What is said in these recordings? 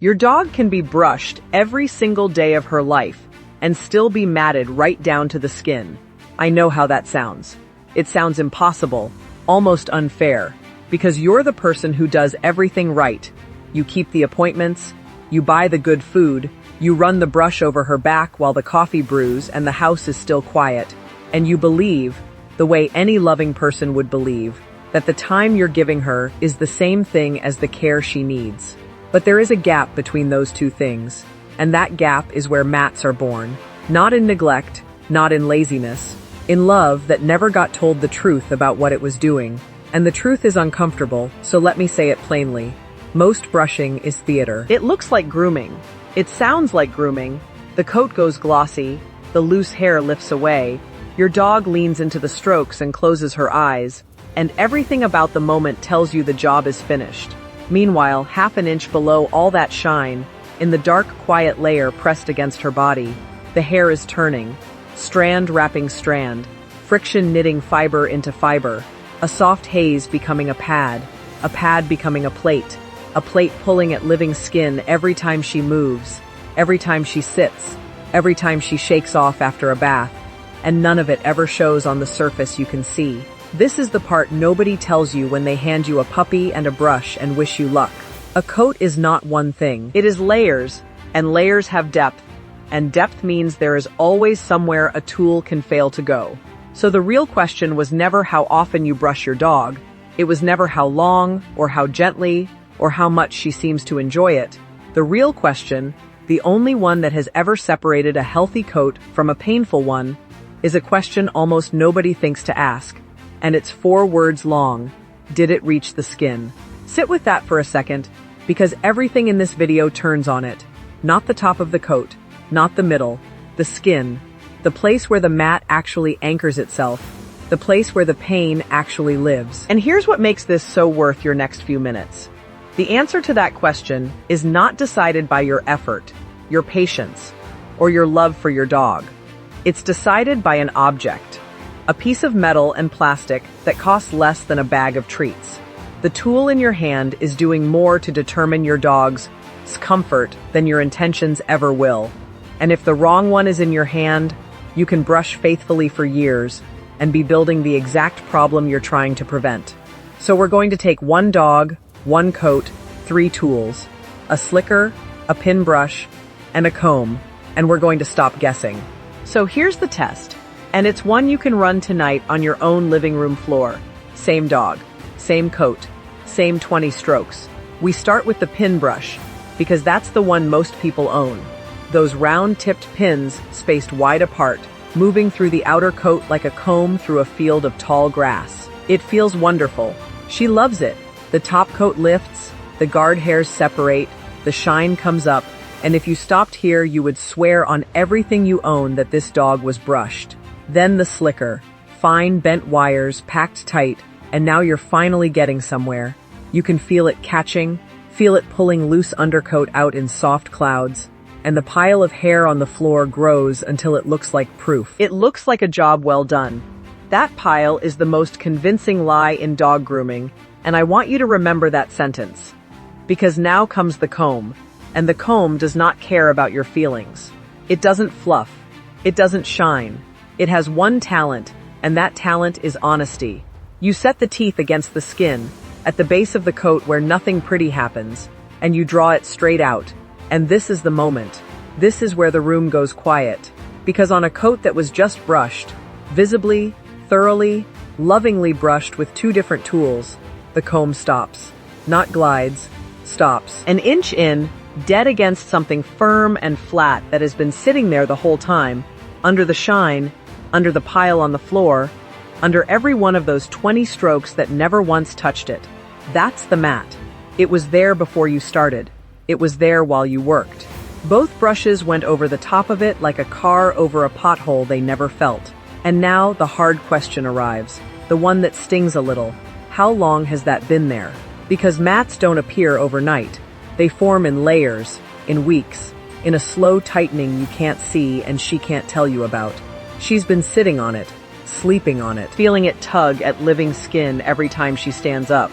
Your dog can be brushed every single day of her life and still be matted right down to the skin. I know how that sounds. It sounds impossible, almost unfair, because you're the person who does everything right. You keep the appointments, you buy the good food, you run the brush over her back while the coffee brews and the house is still quiet, and you believe, the way any loving person would believe, that the time you're giving her is the same thing as the care she needs. But there is a gap between those two things, and that gap is where mats are born. Not in neglect, not in laziness, in love that never got told the truth about what it was doing. And the truth is uncomfortable, so let me say it plainly. Most brushing is theater. It looks like grooming. It sounds like grooming. The coat goes glossy, the loose hair lifts away, your dog leans into the strokes and closes her eyes, and everything about the moment tells you the job is finished. Meanwhile, half an inch below all that shine, in the dark, quiet layer pressed against her body, the hair is turning, strand wrapping strand, friction knitting fiber into fiber, a soft haze becoming a pad becoming a plate pulling at living skin every time she moves, every time she sits, every time she shakes off after a bath, and none of it ever shows on the surface you can see. This is the part nobody tells you when they hand you a puppy and a brush and wish you luck. A coat is not one thing. It is layers, and layers have depth, and depth means there is always somewhere a tool can fail to go. So the real question was never how often you brush your dog. It was never how long, or how gently, or how much she seems to enjoy it. The real question, the only one that has ever separated a healthy coat from a painful one, is a question almost nobody thinks to ask. And it's 4 words long. Did it reach the skin? Sit with that for a second, because everything in this video turns on it. Not the top of the coat, not the middle, the skin, the place where the mat actually anchors itself, the place where the pain actually lives. And here's what makes this so worth your next few minutes. The answer to that question is not decided by your effort, your patience, or your love for your dog. It's decided by an object. A piece of metal and plastic that costs less than a bag of treats. The tool in your hand is doing more to determine your dog's comfort than your intentions ever will. And if the wrong one is in your hand, you can brush faithfully for years and be building the exact problem you're trying to prevent. So we're going to take one dog, one coat, 3 tools, a slicker, a pin brush, and a comb, and we're going to stop guessing. So here's the test. And it's one you can run tonight on your own living room floor. Same dog, same coat, same 20 strokes. We start with the pin brush, because that's the one most people own. Those round-tipped pins spaced wide apart, moving through the outer coat like a comb through a field of tall grass. It feels wonderful. She loves it. The top coat lifts, the guard hairs separate, the shine comes up, and if you stopped here, you would swear on everything you own that this dog was brushed. Then the slicker, fine bent wires packed tight, and now you're finally getting somewhere. You can feel it catching, feel it pulling loose undercoat out in soft clouds, and the pile of hair on the floor grows until it looks like proof. It looks like a job well done. That pile is the most convincing lie in dog grooming, and I want you to remember that sentence. Because now comes the comb, and the comb does not care about your feelings. It doesn't fluff. It doesn't shine. It has one talent, and that talent is honesty. You set the teeth against the skin, at the base of the coat where nothing pretty happens, and you draw it straight out. And this is the moment. This is where the room goes quiet. Because on a coat that was just brushed, visibly, thoroughly, lovingly brushed with 2 different tools, the comb stops. Not glides, stops. An inch in, dead against something firm and flat that has been sitting there the whole time, under the shine, under the pile on the floor, under every one of those 20 strokes that never once touched it. That's the mat. It was there before you started. It was there while you worked. Both brushes went over the top of it like a car over a pothole they never felt. And now the hard question arrives, the one that stings a little. How long has that been there? Because mats don't appear overnight. They form in layers, in weeks, in a slow tightening you can't see and she can't tell you about. She's been sitting on it, sleeping on it, feeling it tug at living skin every time she stands up,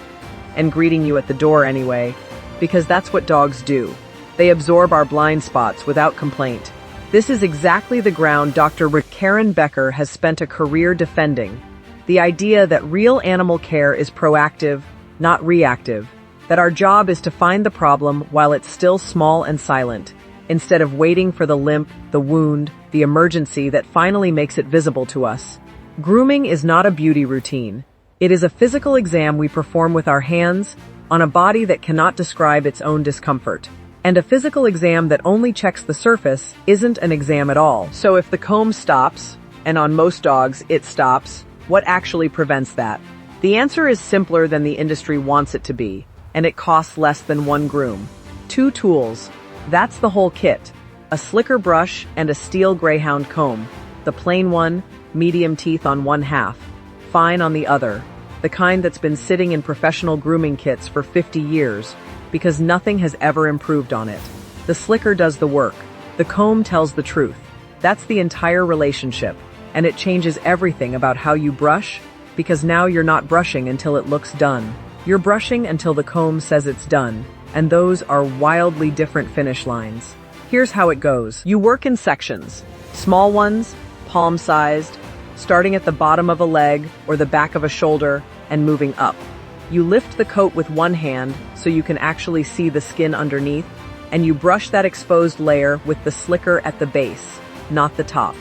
and greeting you at the door anyway, because that's what dogs do. They absorb our blind spots without complaint. This is exactly the ground Dr. Karen Becker has spent a career defending. The idea that real animal care is proactive, not reactive. That our job is to find the problem while it's still small and silent, instead of waiting for the limp, the wound, the emergency that finally makes it visible to us. Grooming is not a beauty routine. It is a physical exam we perform with our hands on a body that cannot describe its own discomfort. And a physical exam that only checks the surface isn't an exam at all. So if the comb stops, and on most dogs it stops, what actually prevents that? The answer is simpler than the industry wants it to be, and it costs less than one groom. 2 tools. That's the whole kit. A slicker brush and a steel greyhound comb. The plain one, medium teeth on one half, fine on the other. The kind that's been sitting in professional grooming kits for 50 years, because nothing has ever improved on it. The slicker does the work. The comb tells the truth. That's the entire relationship, and it changes everything about how you brush, because now you're not brushing until it looks done. You're brushing until the comb says it's done, and those are wildly different finish lines. Here's how it goes. You work in sections. Small ones, palm-sized, starting at the bottom of a leg or the back of a shoulder and moving up. You lift the coat with one hand so you can actually see the skin underneath, and you brush that exposed layer with the slicker at the base, not the top,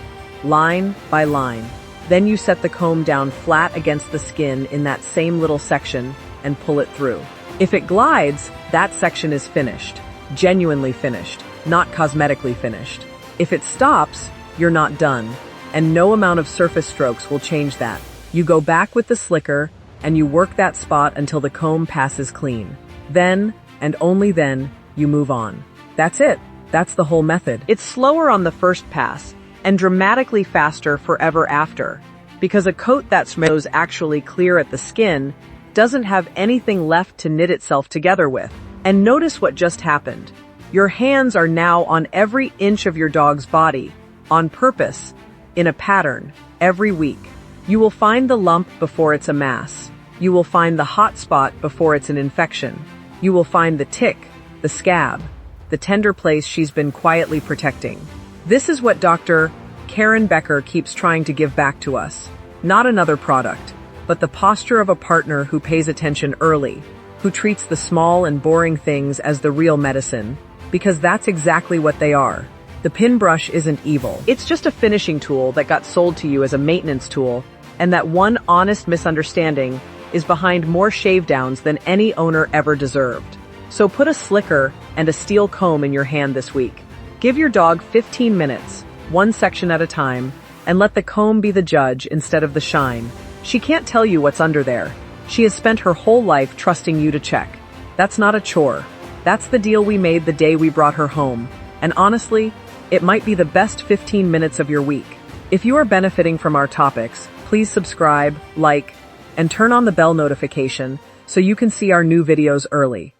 line by line. Then you set the comb down flat against the skin in that same little section and pull it through. If it glides, that section is finished, genuinely finished, not cosmetically finished. If it stops, you're not done, and no amount of surface strokes will change that. You go back with the slicker, and you work that spot until the comb passes clean. Then, and only then, you move on. That's it. That's the whole method. It's slower on the first pass, and dramatically faster forever after, because a coat that smells actually clear at the skin doesn't have anything left to knit itself together with. And notice what just happened. Your hands are now on every inch of your dog's body, on purpose, in a pattern, every week. You will find the lump before it's a mass. You will find the hot spot before it's an infection. You will find the tick, the scab, the tender place she's been quietly protecting. This is what Dr. Karen Becker keeps trying to give back to us. Not another product, but the posture of a partner who pays attention early, who treats the small and boring things as the real medicine, because that's exactly what they are. The pin brush isn't evil. It's just a finishing tool that got sold to you as a maintenance tool, and that one honest misunderstanding is behind more shave downs than any owner ever deserved. So put a slicker and a steel comb in your hand this week. Give your dog 15 minutes, one section at a time, and let the comb be the judge instead of the shine. She can't tell you what's under there. She has spent her whole life trusting you to check. That's not a chore. That's the deal we made the day we brought her home. And honestly, it might be the best 15 minutes of your week. If you are benefiting from our topics, please subscribe, like, and turn on the bell notification so you can see our new videos early.